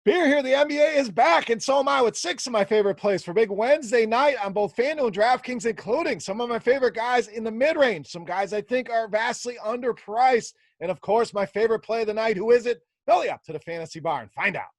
Beer here, the NBA is back, and so am I with 6 of my favorite plays for big Wednesday night on both FanDuel and DraftKings, including some of my favorite guys in the mid-range, some guys I think are vastly underpriced, and of course, my favorite play of the night. Who is it? Belly up to the fantasy bar and find out.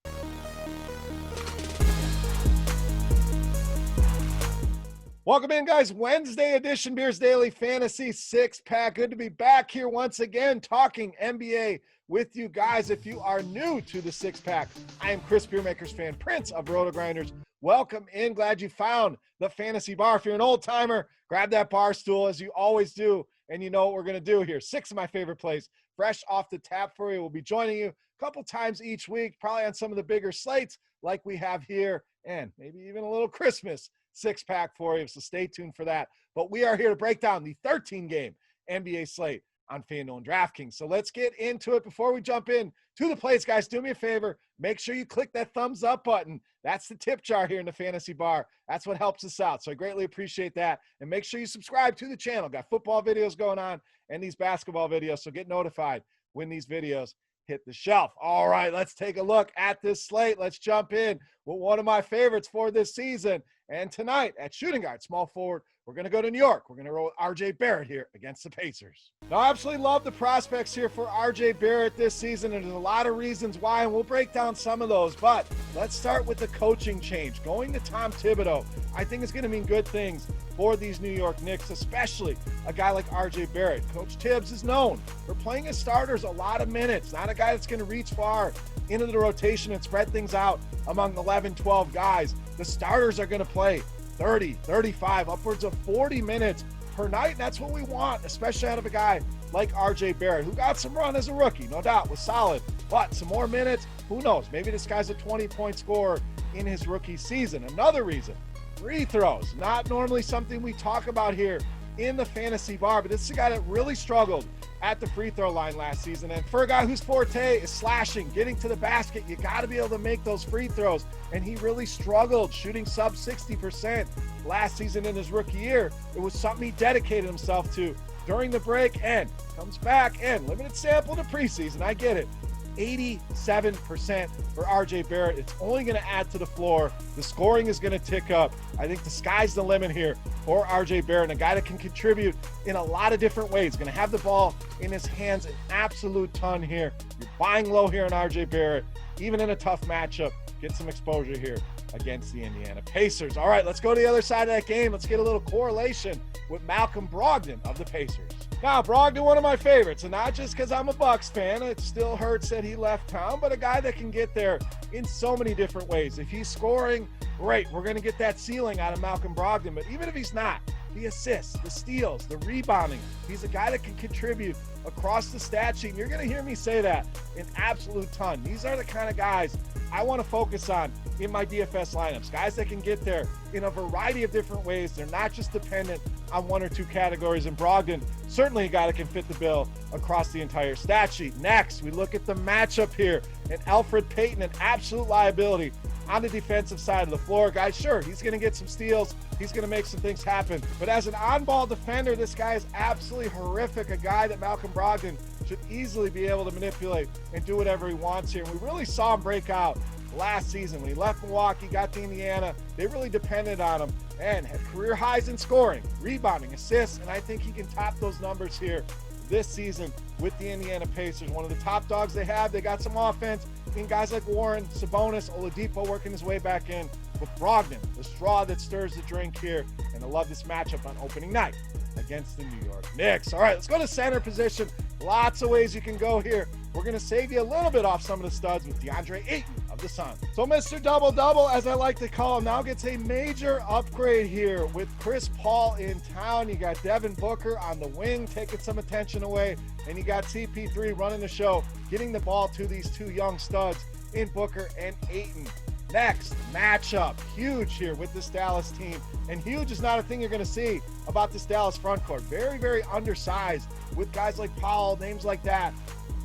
Welcome in, guys. Wednesday edition, Beers Daily Fantasy 6-pack. Good to be back here once again talking NBA with you guys. If you are new to the 6-pack, I am Chris Beermakersfan, Prince of RotoGrinders. Welcome in. Glad you found the fantasy bar. If you're an old timer, grab that bar stool as you always do, and you know what we're going to do here. 6 of my favorite plays fresh off the tap for you. We'll be joining you a couple times each week, probably on some of the bigger slates like we have here, and maybe even a little Christmas 6-pack for you, so stay tuned for that. But we are here to break down the 13-game NBA slate on FanDuel and DraftKings. So let's get into it. Before we jump in to the plays, guys, do me a favor. Make sure you click that thumbs up button. That's the tip jar here in the fantasy bar. That's what helps us out. So I greatly appreciate that. And make sure you subscribe to the channel. Got football videos going on and these basketball videos. So get notified when these videos hit the shelf. All right, let's take a look at this slate. Let's jump in with one of my favorites for this season. And tonight at shooting guard, small forward, we're going to go to New York. We're going to roll with RJ Barrett here against the Pacers. Now, I absolutely love the prospects here for RJ Barrett this season, and there's a lot of reasons why, and we'll break down some of those. But let's start with the coaching change. Going to Tom Thibodeau, I think is going to mean good things for these New York Knicks, especially a guy like RJ Barrett. Coach Tibbs is known for playing his starters a lot of minutes, not a guy that's going to reach far into the rotation and spread things out among 11, 12 guys. The starters are going to play 30, 35, upwards of 40 minutes per night, and that's what we want, especially out of a guy like RJ Barrett, who got some run as a rookie, no doubt, was solid, but some more minutes, who knows? Maybe this guy's a 20-point scorer in his rookie season. Another reason, free throws, not normally something we talk about here in the fantasy bar, but this is a guy that really struggled at the free throw line last season. And for a guy whose forte is slashing, getting to the basket, you got to be able to make those free throws. And he really struggled shooting sub 60% last season in his rookie year. It was something he dedicated himself to during the break, and comes back, and limited sample to preseason, I get it. 87% for RJ Barrett. It's only going to add to the floor. The scoring is going to tick up. I think the sky's the limit here for RJ Barrett, a guy that can contribute in a lot of different ways. Going to have the ball in his hands an absolute ton here. You're buying low here on RJ Barrett, even in a tough matchup. Get some exposure here against the Indiana Pacers. All right, let's go to the other side of that game. Let's get a little correlation with Malcolm Brogdon of the Pacers. Now, Brogdon, one of my favorites, and not just because I'm a Bucks fan. It still hurts that he left town, but a guy that can get there in so many different ways. If he's scoring, great. We're going to get that ceiling out of Malcolm Brogdon, but even if he's not, the assists, the steals, the rebounding, he's a guy that can contribute across the stat sheet. And you're going to hear me say that an absolute ton. These are the kind of guys I want to focus on in my DFS lineups. Guys that can get there in a variety of different ways. They're not just dependent on one or two categories. And Brogdon, certainly a guy that can fit the bill across the entire stat sheet. Next, we look at the matchup here. And Elfrid Payton, an absolute liability on the defensive side of the floor. Guys, sure, he's going to get some steals. He's going to make some things happen. But as an on-ball defender, this guy is absolutely horrific. A guy that Malcolm Brogdon should easily be able to manipulate and do whatever he wants here. And we really saw him break out last season when he left Milwaukee, got to Indiana. They really depended on him and had career highs in scoring, rebounding, assists, and I think he can top those numbers here this season with the Indiana Pacers. One of the top dogs they have. They got some offense in guys like Warren, Sabonis, Oladipo working his way back in. But Brogdon, the straw that stirs the drink here, and I love this matchup on opening night against the New York Knicks. All right, let's go to center position. Lots of ways you can go here. We're going to save you a little bit off some of the studs with DeAndre Ayton of the Suns. So Mr. Double-Double, as I like to call him, now gets a major upgrade here with Chris Paul in town. You got Devin Booker on the wing taking some attention away, and you got CP3 running the show, getting the ball to these two young studs in Booker and Ayton. Next matchup, huge here with this Dallas team, and huge is not a thing you're going to see about this Dallas front court. Very, very undersized with guys like Powell, names like that.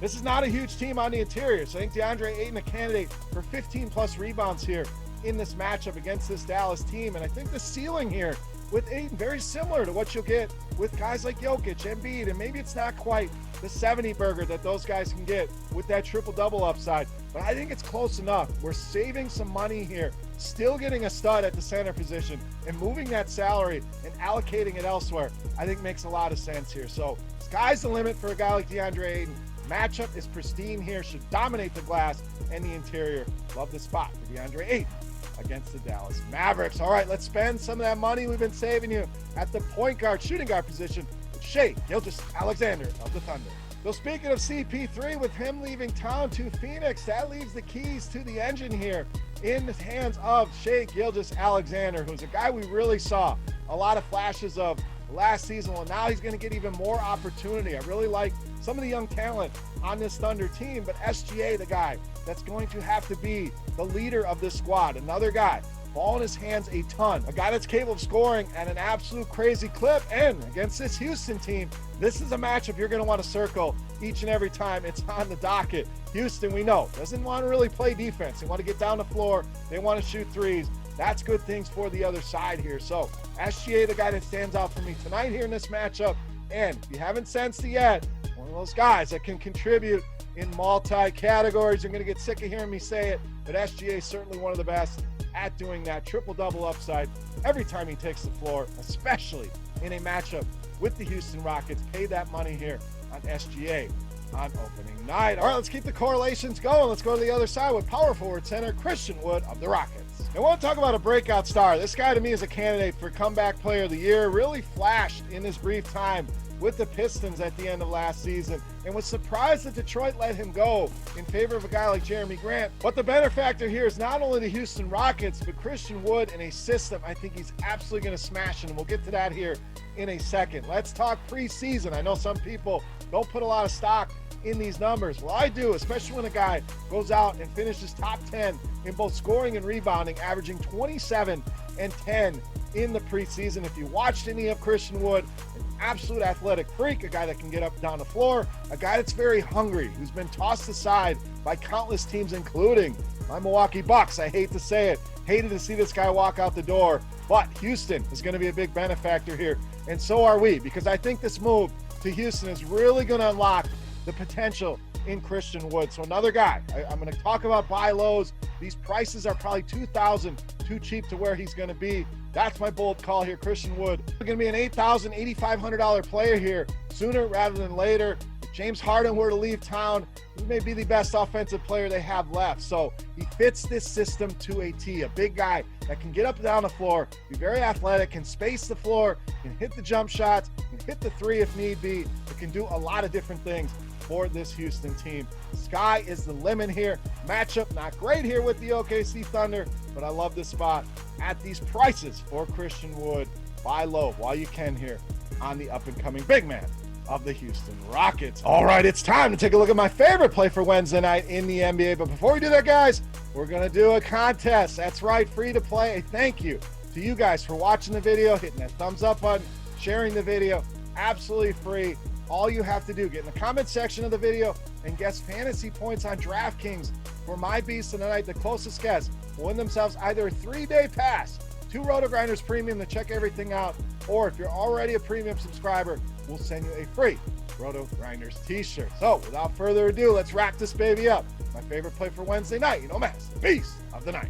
This is not a huge team on the interior, so I think DeAndre Ayton a candidate for 15-plus rebounds here in this matchup against this Dallas team, and I think the ceiling here with Ayton very similar to what you'll get with guys like Jokic, Embiid, and maybe it's not quite the 70 burger that those guys can get with that triple-double upside. but I think it's close enough. We're saving some money here, still getting a stud at the center position, and moving that salary and allocating it elsewhere, I think makes a lot of sense here. So sky's the limit for a guy like DeAndre Ayton. Matchup is pristine here, should dominate the glass and the interior. Love the spot for DeAndre Ayton against the Dallas Mavericks. All right, let's spend some of that money we've been saving you at the point guard, shooting guard position with SHAI GILGEOUS-ALEXANDER of the Thunder. So speaking of CP3, with him leaving town to Phoenix, that leaves the keys to the engine here in the hands of SHAI GILGEOUS-ALEXANDER, who's a guy we really saw a lot of flashes of last season. Well, now he's going to get even more opportunity. I really like some of the young talent on this Thunder team, but SGA, the guy that's going to have to be the leader of this squad. Another guy, ball in his hands a ton, a guy that's capable of scoring at an absolute crazy clip. And against this Houston team, this is a matchup you're going to want to circle each and every time it's on the docket. Houston, we know, doesn't want to really play defense. They want to get down the floor. They want to shoot threes. That's good things for the other side here. So SGA, the guy that stands out for me tonight here in this matchup. And if you haven't sensed it yet, one of those guys that can contribute in multi-categories. You're going to get sick of hearing me say it, but SGA is certainly one of the best at doing that. Triple-double upside every time he takes the floor, especially in a matchup with the Houston Rockets. Pay that money here on SGA on opening night. All right, let's keep the correlations going. Let's go to the other side with power forward center Christian Wood of the Rockets. I want to talk about a breakout star. This guy to me is a candidate for comeback player of the year. Really flashed in his brief time with the Pistons at the end of last season, and was surprised that Detroit let him go in favor of a guy like Jeremy Grant. But the benefactor here is not only the Houston Rockets, but Christian Wood in a system I think he's absolutely going to smash, and we'll get to that here in a second. Let's talk preseason. I know some people don't put a lot of stock in these numbers. Well, I do, especially when a guy goes out and finishes top 10 in both scoring and rebounding, averaging 27 and 10 in the preseason. If you watched any of Christian Wood, an absolute athletic freak, a guy that can get up down the floor, a guy that's very hungry, who's been tossed aside by countless teams, including my Milwaukee Bucks. I hate to say it, hated to see this guy walk out the door, but Houston is going to be a big benefactor here, and so are we, because I think this move to Houston is really going to unlock the potential in Christian Wood. So another guy, I'm going to talk about buy lows. These prices are probably $2,000 too cheap to where he's going to be. That's my bold call here. Christian Wood going to be an $8,000, $8,500 player here sooner rather than later. If James Harden were to leave town, he may be the best offensive player they have left. So he fits this system to a T. A big guy that can get up and down the floor, be very athletic, can space the floor, can hit the jump shots, can hit the three if need be. It can do a lot of different things for this Houston team. Sky is the limit here. Matchup not great here with the OKC Thunder, but I love this spot at these prices for Christian Wood. Buy low while you can here on the up-and-coming big man of the Houston Rockets. All right, it's time to take a look at my favorite play for Wednesday night in the NBA. But before we do that, guys, we're going to do a contest. That's right, free to play. A thank you to you guys for watching the video, hitting that thumbs up button, sharing the video. Absolutely free. All you have to do, get in the comment section of the video and guess fantasy points on DraftKings for my beast tonight. The closest guess will win themselves either a 3-day pass to RotoGrinders Premium to check everything out, or if you're already a premium subscriber, we'll send you a free RotoGrinders t-shirt. So without further ado, let's wrap this baby up. My favorite play for Wednesday night, you know, Mass, the beast of the night.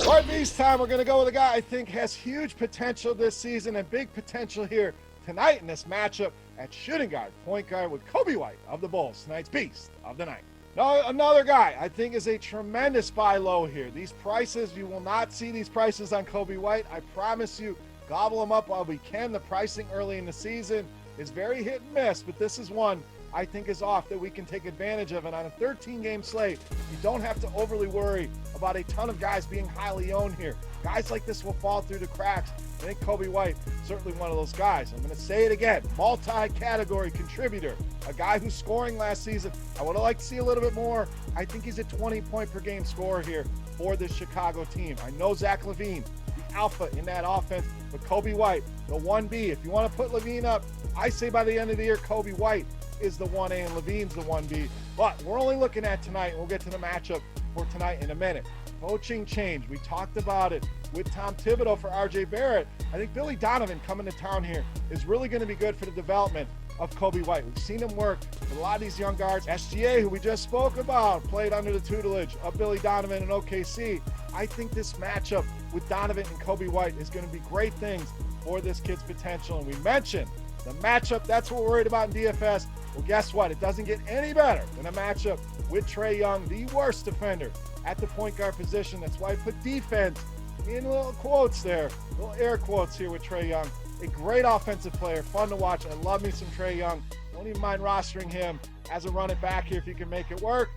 All right, beast time. We're going to go with a guy I think has huge potential this season and big potential here tonight in this matchup at shooting guard, point guard with Coby White of the Bulls, tonight's beast of the night. Now, another guy I think is a tremendous buy low here. These prices, you will not see these prices on Coby White. I promise you, gobble them up while we can. The pricing early in the season is very hit and miss, but this is one I think is off that we can take advantage of. And on a 13-game slate, you don't have to overly worry about a ton of guys being highly owned here. Guys like this will fall through the cracks. I think Coby White, certainly one of those guys. I'm going to say it again, multi-category contributor, a guy who's scoring last season. I would have liked to see a little bit more. I think he's a 20-point-per-game scorer here for this Chicago team. I know Zach LaVine, the alpha in that offense, but Coby White, the 1B. If you want to put LaVine up, I say by the end of the year, Coby White is the 1A and LaVine's the 1B. But we're only looking at tonight, and we'll get to the matchup for tonight in a minute. Coaching change. We talked about it with Tom Thibodeau for RJ Barrett. I think Billy Donovan coming to town here is really going to be good for the development of COBY White. We've seen him work with a lot of these young guards. SGA, who we just spoke about, played under the tutelage of Billy Donovan in OKC. I think this matchup with Donovan and COBY White is going to be great things for this kid's potential. And we mentioned the matchup, that's what we're worried about in DFS. Well, guess what? It doesn't get any better than a matchup with Trae Young, the worst defender at the point guard position. That's why I put defense in little quotes there, little air quotes here with Trae Young. A great offensive player, fun to watch. I love me some Trae Young. Don't even mind rostering him as a running back here if you can make it work.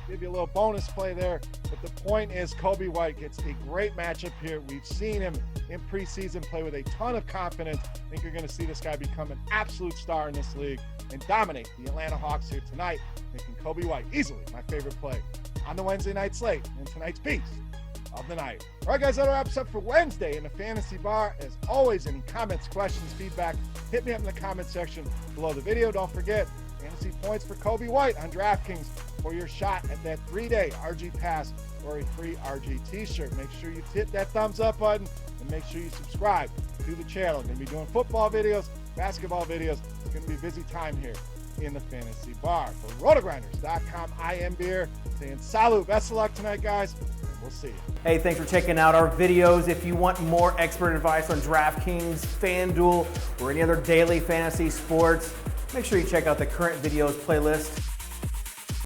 Give you a little bonus play there. But the point is, COBY White gets a great matchup here. We've seen him in preseason play with a ton of confidence. I think you're going to see this guy become an absolute star in this league and dominate the Atlanta Hawks here tonight, making COBY White easily my favorite play on the Wednesday night slate and tonight's piece of the night. All right, guys, that wraps up for Wednesday in the Fantasy Bar. As always, any comments, questions, feedback, hit me up in the comment section below the video. Don't forget, fantasy points for COBY White on DraftKings for your shot at that 3-day RG pass or a free RG t-shirt. Make sure you hit that thumbs up button and make sure you subscribe to the channel. We're going to be doing football videos, basketball videos. It's going to be a busy time here in the Fantasy Bar. For RotoGrinders.com, I am Beer, saying salute. Best of luck tonight, guys. We'll see you. Hey, thanks for checking out our videos. If you want more expert advice on DraftKings, FanDuel, or any other daily fantasy sports, make sure you check out the current videos playlist.